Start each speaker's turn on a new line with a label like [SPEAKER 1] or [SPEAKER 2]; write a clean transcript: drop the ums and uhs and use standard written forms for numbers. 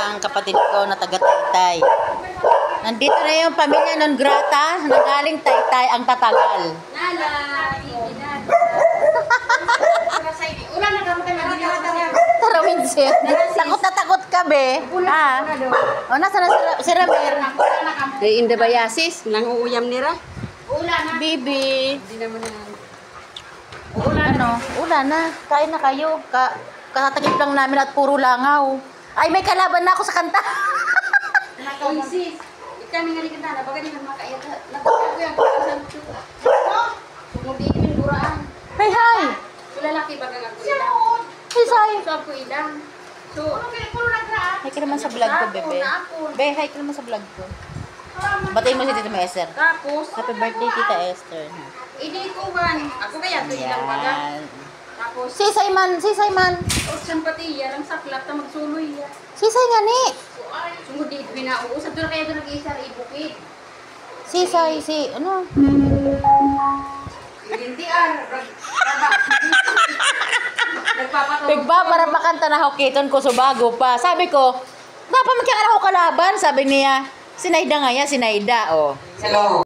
[SPEAKER 1] ang kapatid ko na taga Taytay. Nandito na yung pamilya non grata na galing Taytay ang tatagal.
[SPEAKER 2] Nala, ulan na kami
[SPEAKER 1] Tara, Winsett. Takot na takot ka, be. Ah. O, nasa na si Ramir? In the bayasis.
[SPEAKER 2] Nang uuyam nira? Ulan na.
[SPEAKER 1] Bibi.
[SPEAKER 2] Hindi naman yan.
[SPEAKER 1] Ulan na. Kain na kayo. Katatakip lang namin at puro langaw. Ay, may kalaban na ako sa kanta.
[SPEAKER 2] Uy, sis. Kami nga rin na. Baga din ang makaiyak. Nagpapag ko yan. Sumubigin duraan.
[SPEAKER 1] Hey, hi.
[SPEAKER 2] Lalaki baga nga ko ilang.
[SPEAKER 1] Hey, hi.
[SPEAKER 2] So, ako ilang. So, puro nagraan.
[SPEAKER 1] Hi ka naman sa vlog ko, bebe. Be, hi ka naman sa vlog ko. Batayin mo si Tita Esther.
[SPEAKER 2] Tapos,
[SPEAKER 1] Happy birthday, Tita Esther.
[SPEAKER 2] hindi ko man. Ako kaya ito ilang baga.
[SPEAKER 1] Yan.
[SPEAKER 2] Tapos,
[SPEAKER 1] Sisay man.
[SPEAKER 2] o sampatiya, lang saklap na magsuloy ya.
[SPEAKER 1] Sisay nga ni.
[SPEAKER 2] Sungod di pinauusap doon kaya doon nag-isa ibukid.
[SPEAKER 1] Sisay, ano?
[SPEAKER 2] Ilintian. Nagpapatulog.
[SPEAKER 1] Nagbabara pa kanta na hokiton ko subago pa. Sabi ko, dapat magkakala ko kalaban. Sabi niya, Sinaida nga yan, Sinaida, oh.
[SPEAKER 2] Hello.